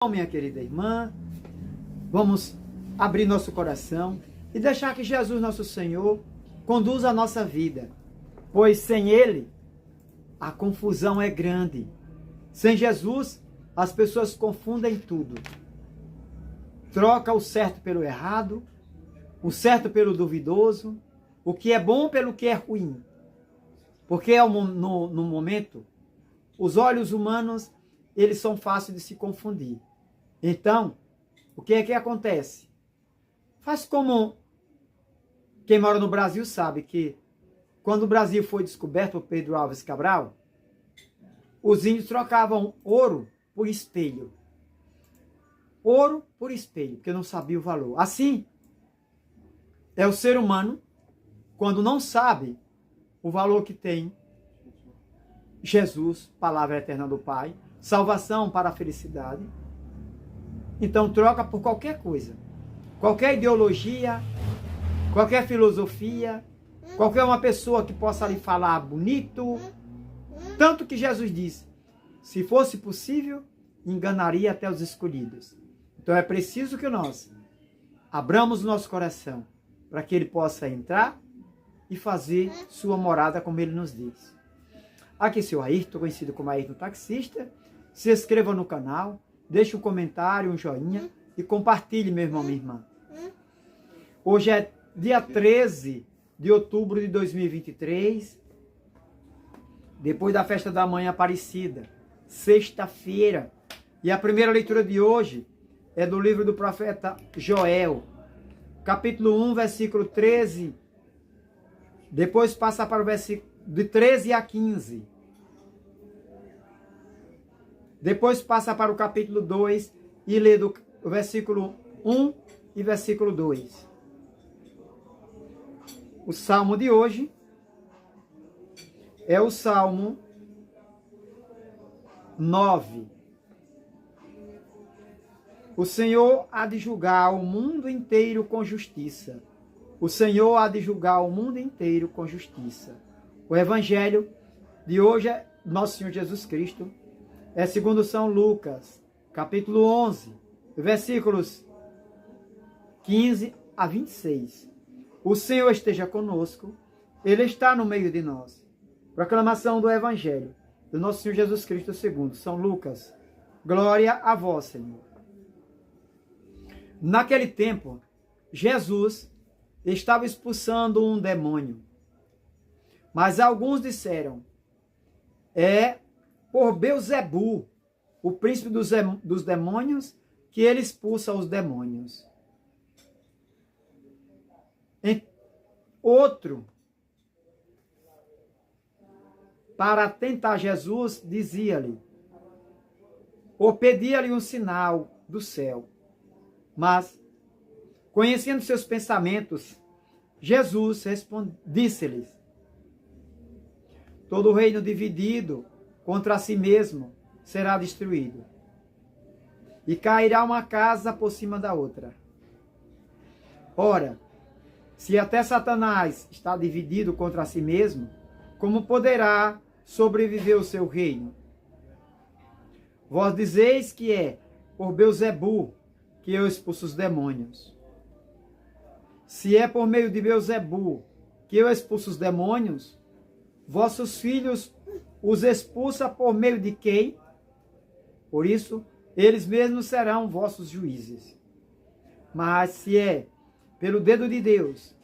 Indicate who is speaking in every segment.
Speaker 1: Minha querida irmã, vamos abrir nosso coração e deixar que Jesus, nosso Senhor, conduza a nossa vida, pois sem Ele a confusão é grande. Sem Jesus, as pessoas confundem tudo. Troca o certo pelo errado, o certo pelo duvidoso, o que é bom pelo que é ruim. Porque no momento, os olhos humanos, eles são fáceis de se confundir. Então, o que é que acontece? Faz como quem mora no Brasil sabe que quando o Brasil foi descoberto por Pedro Álvares Cabral, os índios trocavam ouro por espelho. Ouro por espelho, porque não sabia o valor. Assim, é o ser humano, quando não sabe o valor que tem Jesus, palavra eterna do Pai, salvação para a felicidade, então troca por qualquer coisa, qualquer ideologia, qualquer filosofia, qualquer uma pessoa que possa lhe falar bonito. Tanto que Jesus disse, se fosse possível, enganaria até os escolhidos. Então é preciso que nós abramos o nosso coração para que ele possa entrar e fazer sua morada como ele nos diz. Aqui seu Ayrton, conhecido como Ayrton Taxista. Se inscreva no canal, deixe um comentário, um joinha e compartilhe, meu irmão, minha irmã. Hoje é dia 13 de outubro de 2023, depois da festa da Mãe Aparecida, sexta-feira. E a primeira leitura de hoje é do livro do profeta Joel, capítulo 1, versículo 13. Depois passa para o versículo de 13 a 15. Depois passa para o capítulo 2 e lê do versículo 1 e versículo 2. O salmo de hoje é o Salmo 9. O Senhor há de julgar o mundo inteiro com justiça. O Senhor há de julgar o mundo inteiro com justiça. O evangelho de hoje é nosso Senhor Jesus Cristo. É segundo São Lucas, capítulo 11, versículos 15 a 26. O Senhor esteja conosco, Ele está no meio de nós. Proclamação do evangelho do nosso Senhor Jesus Cristo segundo São Lucas. Glória a vós, Senhor. Naquele tempo, Jesus estava expulsando um demônio. Mas alguns disseram, é por Belzebu, o príncipe dos demônios, que ele expulsa os demônios. Outro, para tentar Jesus, dizia-lhe, ou pedia-lhe um sinal do céu. Mas, conhecendo seus pensamentos, Jesus disse-lhes, todo reino dividido contra si mesmo será destruído. E cairá uma casa por cima da outra. Ora, se até Satanás está dividido contra si mesmo, como poderá sobreviver o seu reino? Vós dizeis que é por Belzebu que eu expulso os demônios. Se é por meio de Belzebu que eu expulso os demônios, vossos filhos os expulsa por meio de quem? Por isso, eles mesmos serão vossos juízes. Mas se é pelo dedo de Deus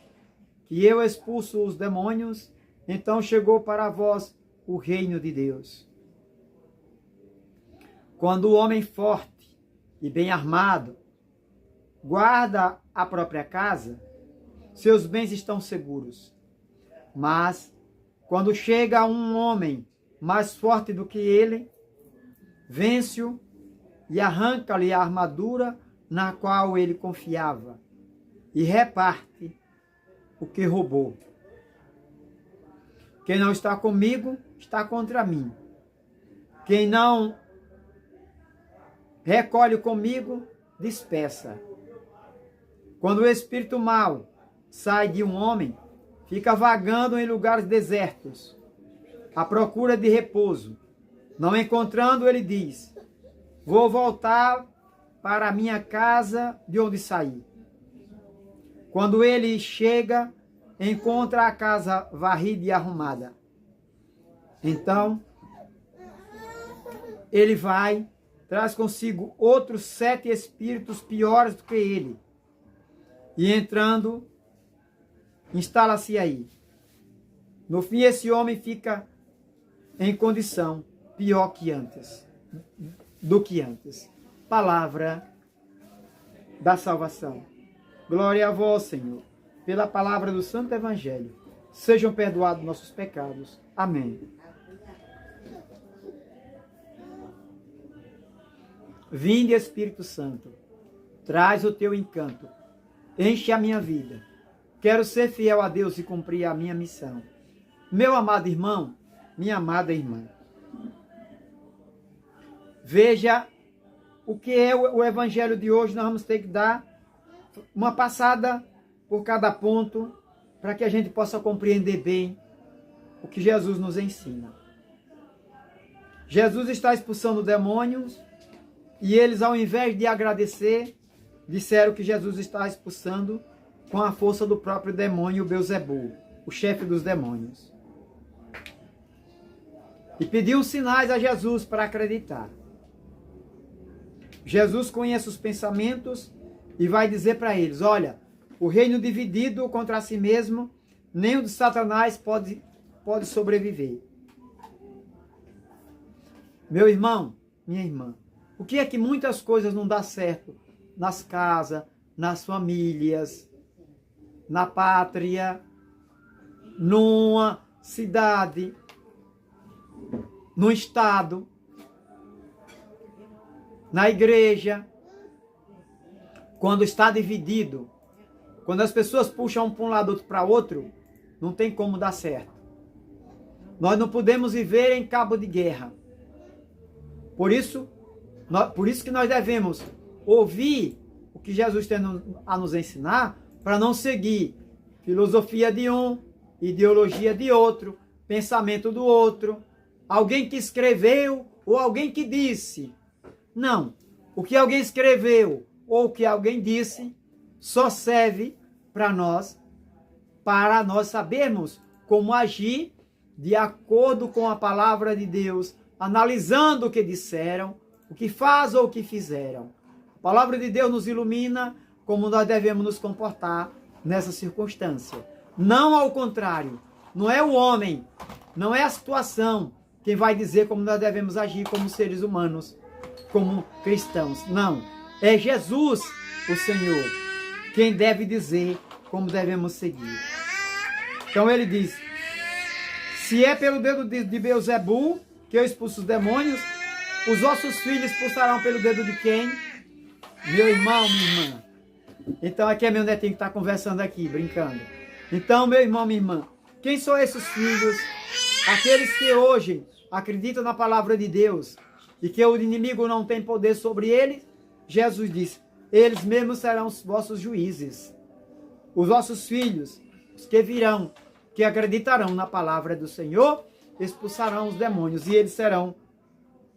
Speaker 1: que eu expulso os demônios, então chegou para vós o reino de Deus. Quando o homem forte e bem armado guarda a própria casa, seus bens estão seguros. Mas quando chega um homem mais forte do que ele, vence-o e arranca-lhe a armadura na qual ele confiava e reparte o que roubou. Quem não está comigo, está contra mim. Quem não recolhe comigo, dispersa. Quando o espírito mau sai de um homem, fica vagando em lugares desertos, à procura de repouso. Não encontrando, ele diz, vou voltar para a minha casa de onde saí. Quando ele chega, encontra a casa varrida e arrumada. Então, ele vai, traz consigo outros 7 espíritos piores do que ele. E entrando, instala-se aí. No fim, esse homem fica em condição pior que antes, do que antes. Palavra da salvação. Glória a vós, Senhor, pela palavra do Santo Evangelho. Sejam perdoados nossos pecados. Amém. Vinde, Espírito Santo, traz o teu encanto, enche a minha vida. Quero ser fiel a Deus e cumprir a minha missão. Meu amado irmão, minha amada irmã, veja o que é o Evangelho de hoje. Nós vamos ter que dar uma passada por cada ponto, para que a gente possa compreender bem o que Jesus nos ensina. Jesus está expulsando demônios, e eles, ao invés de agradecer, disseram que Jesus está expulsando com a força do próprio demônio Belzebu, o chefe dos demônios. E pediu sinais a Jesus para acreditar. Jesus conhece os pensamentos e vai dizer para eles: olha, o reino dividido contra si mesmo, nem o de Satanás pode sobreviver. Meu irmão, minha irmã, o que é que muitas coisas não dá certo nas casas, nas famílias, na pátria, numa cidade, no estado, na igreja? Quando está dividido, quando as pessoas puxam um para um lado, outro para outro, não tem como dar certo. Nós não podemos viver em cabo de guerra. Por isso que nós devemos ouvir o que Jesus tem a nos ensinar, para não seguir filosofia de um, ideologia de outro, pensamento do outro, alguém que escreveu ou alguém que disse. Não, o que alguém escreveu ou o que alguém disse só serve para nós sabermos como agir de acordo com a palavra de Deus, analisando o que disseram, o que faz ou o que fizeram. A palavra de Deus nos ilumina como nós devemos nos comportar nessa circunstância. Não ao contrário, não é o homem, não é a situação quem vai dizer como nós devemos agir como seres humanos, como cristãos. Não, é Jesus, o Senhor, quem deve dizer como devemos seguir. Então ele diz: se é pelo dedo de Belzebu que eu expulso os demônios, os vossos filhos expulsarão pelo dedo de quem? Meu irmão, minha irmã. Então aqui é meu netinho que está conversando aqui, brincando. Então, meu irmão, minha irmã, quem são esses filhos? Aqueles que hoje acreditam na palavra de Deus e que o inimigo não tem poder sobre eles. Jesus disse: eles mesmos serão os vossos juízes. Os vossos filhos, os que virão, que acreditarão na palavra do Senhor, expulsarão os demônios, e eles serão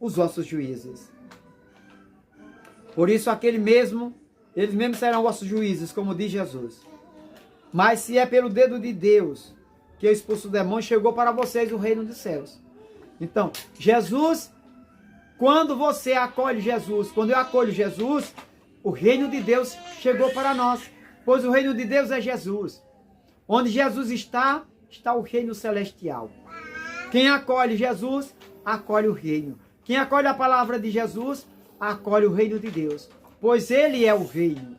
Speaker 1: os vossos juízes. Por isso, eles mesmos serão vossos juízes, como diz Jesus. Mas se é pelo dedo de Deus que eu expulso o demônio, chegou para vocês o reino dos céus. Então, Jesus, quando você acolhe Jesus, quando eu acolho Jesus, o reino de Deus chegou para nós, pois o reino de Deus é Jesus. Onde Jesus está, está o reino celestial. Quem acolhe Jesus, acolhe o reino. Quem acolhe a palavra de Jesus, acolhe o reino de Deus, pois ele é o reino.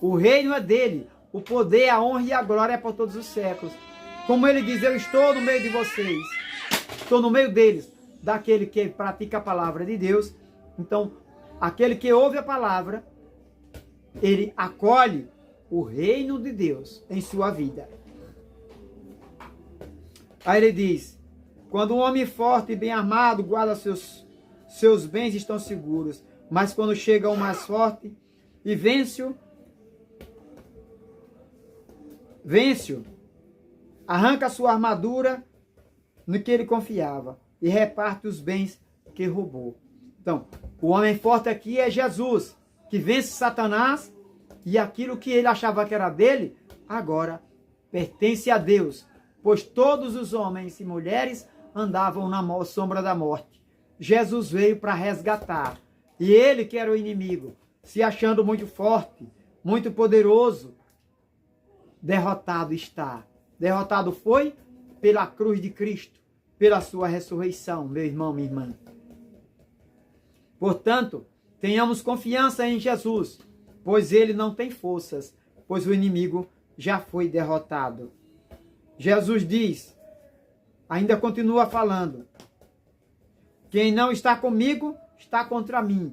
Speaker 1: O reino é dele, o poder, a honra e a glória é por todos os séculos. Como ele diz: eu estou no meio de vocês, estou no meio deles, daquele que pratica a palavra de Deus. Então, aquele que ouve a palavra, ele acolhe o reino de Deus em sua vida. Aí ele diz: quando um homem forte e bem armado guarda seus bens, estão seguros. Mas quando chega o mais forte e vence-o, arranca a sua armadura no que ele confiava e reparte os bens que roubou. Então, o homem forte aqui é Jesus, que vence Satanás, e aquilo que ele achava que era dele, agora pertence a Deus, pois todos os homens e mulheres andavam na sombra da morte. Jesus veio para resgatar, e ele, que era o inimigo, se achando muito forte, muito poderoso, derrotado está. Derrotado foi pela cruz de Cristo, pela sua ressurreição, meu irmão, minha irmã. Portanto, tenhamos confiança em Jesus, pois ele não tem forças, pois o inimigo já foi derrotado. Jesus diz, ainda continua falando, quem não está comigo, está contra mim.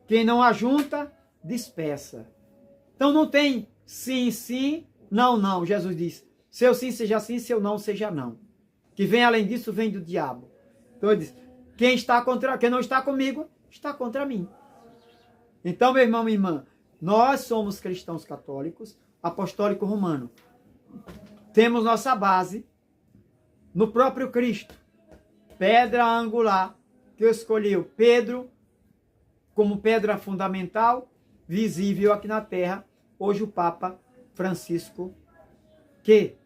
Speaker 1: Quem não ajunta, dispersa. Então não tem sim, sim, não, não. Jesus diz, seu sim seja sim, seu não seja não. Que vem além disso, vem do diabo. Então ele diz, quem não está comigo, está contra mim. Então, meu irmão, minha irmã, nós somos cristãos católicos, apostólico romano. Temos nossa base no próprio Cristo. Pedra angular, que escolheu Pedro como pedra fundamental, visível aqui na terra. Hoje o Papa Francisco, que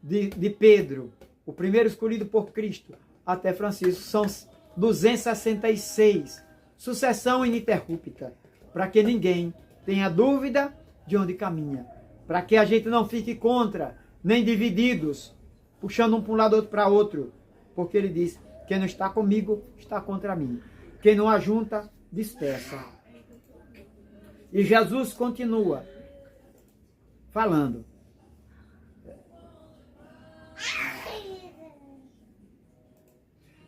Speaker 1: de Pedro, o primeiro escolhido por Cristo, até Francisco, são 266. Sucessão ininterrupta, para que ninguém tenha dúvida de onde caminha. Para que a gente não fique contra, nem divididos, puxando um para um lado, outro para outro. Porque ele diz, quem não está comigo, está contra mim. Quem não ajunta, dispersa. E Jesus continua falando.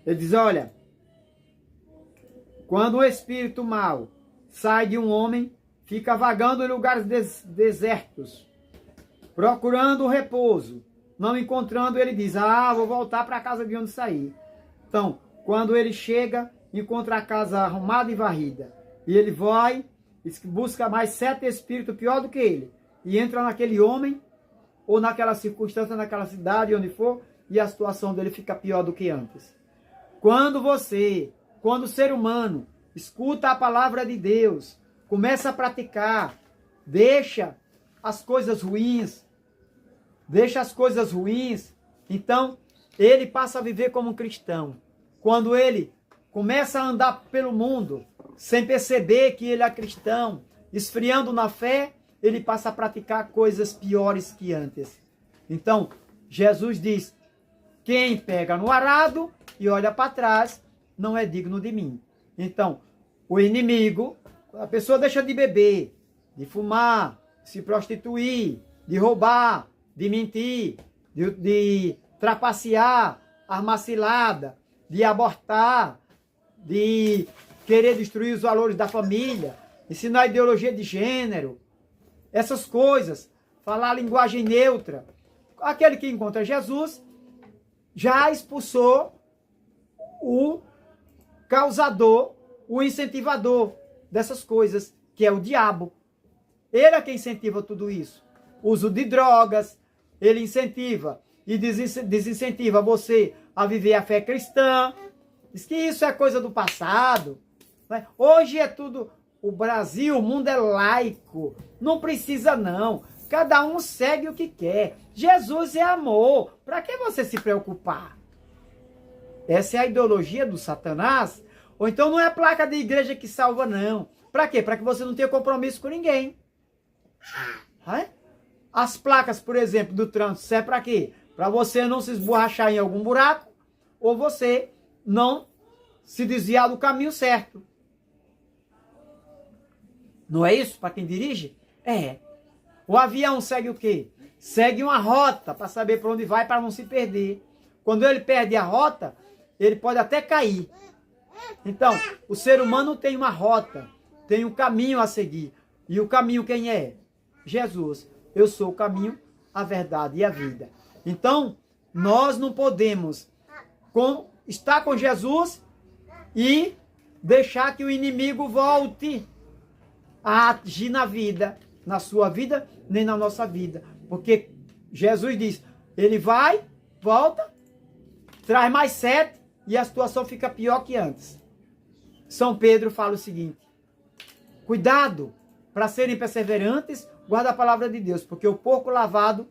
Speaker 1: Ele diz, olha, quando o espírito mau sai de um homem, fica vagando em lugares desertos, procurando repouso. Não encontrando, ele diz, vou voltar para a casa de onde saí. Então, quando ele chega, encontra a casa arrumada e varrida. E ele vai, busca mais 7 espíritos pior do que ele. E entra naquele homem, ou naquela circunstância, naquela cidade, onde for, e a situação dele fica pior do que antes. Quando o ser humano escuta a palavra de Deus, começa a praticar, deixa as coisas ruins, então ele passa a viver como um cristão. Quando ele começa a andar pelo mundo, sem perceber que ele é cristão, esfriando na fé, ele passa a praticar coisas piores que antes. Então, Jesus diz, quem pega no arado e olha para trás, não é digno de mim. Então, o inimigo, a pessoa deixa de beber, de fumar, de se prostituir, de roubar, de mentir, de trapacear, armar cilada, de abortar, de querer destruir os valores da família, ensinar ideologia de gênero, essas coisas, falar linguagem neutra. Aquele que encontra Jesus já expulsou o causador, o incentivador dessas coisas, que é o diabo. Ele é quem incentiva tudo isso. Uso de drogas, ele incentiva e desincentiva você a viver a fé cristã. Diz que isso é coisa do passado. Né? Hoje é tudo... O Brasil, o mundo é laico. Não precisa não. Cada um segue o que quer. Jesus é amor. Para que você se preocupar? Essa é a ideologia do Satanás. Ou então não é a placa de igreja que salva, não. Para quê? Para que você não tenha compromisso com ninguém. As placas, por exemplo, do trânsito, serve para quê? Para você não se esborrachar em algum buraco, ou você não se desviar do caminho certo. Não é isso para quem dirige? É. O avião segue o quê? Segue uma rota para saber para onde vai, para não se perder. Quando ele perde a rota, ele pode até cair. Então, o ser humano tem uma rota, tem um caminho a seguir. E o caminho quem é? Jesus. Eu sou o caminho, a verdade e a vida. Então, nós não podemos estar com Jesus e deixar que o inimigo volte a agir na vida, na sua vida, nem na nossa vida. Porque Jesus diz, ele vai, volta, traz mais 7 e a situação fica pior que antes. São Pedro fala o seguinte, cuidado para serem perseverantes, guarda a palavra de Deus, porque o porco lavado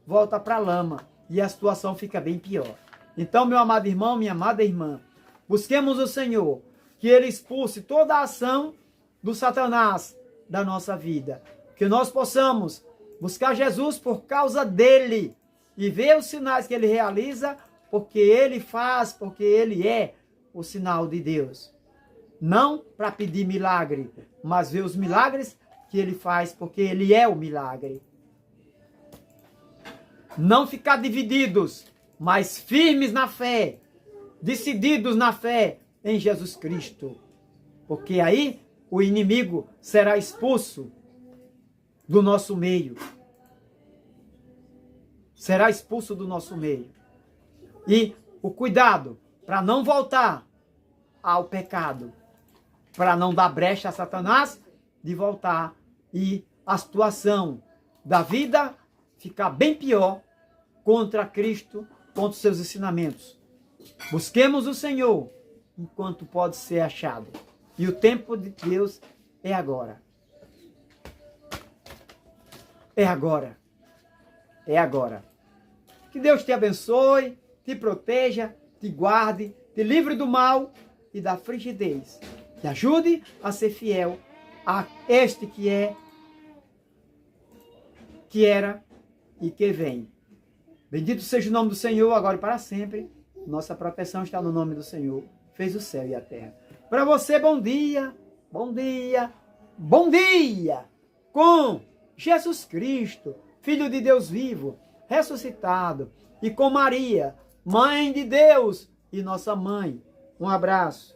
Speaker 1: volta para a lama e a situação fica bem pior. Então, meu amado irmão, minha amada irmã, busquemos o Senhor, que Ele expulse toda a ação do Satanás da nossa vida. Que nós possamos buscar Jesus por causa dEle e ver os sinais que Ele realiza, porque Ele faz, porque Ele é o sinal de Deus. Não para pedir milagre, mas ver os milagres que Ele faz, porque Ele é o milagre. Não ficar divididos, mas firmes na fé, decididos na fé em Jesus Cristo. Porque aí o inimigo será expulso do nosso meio. Será expulso do nosso meio. E o cuidado para não voltar ao pecado, para não dar brecha a Satanás de voltar e a situação da vida ficar bem pior contra Cristo, contra os seus ensinamentos. Busquemos o Senhor enquanto pode ser achado. E o tempo de Deus é agora. É agora. É agora. Que Deus te abençoe, te proteja, te guarde, te livre do mal e da frigidez. Te ajude a ser fiel a este que é, que era e que vem. Bendito seja o nome do Senhor, agora e para sempre. Nossa proteção está no nome do Senhor. Fez o céu e a terra. Para você, bom dia, bom dia, bom dia! Com Jesus Cristo, Filho de Deus vivo, ressuscitado. E com Maria, Mãe de Deus e nossa mãe. Um abraço.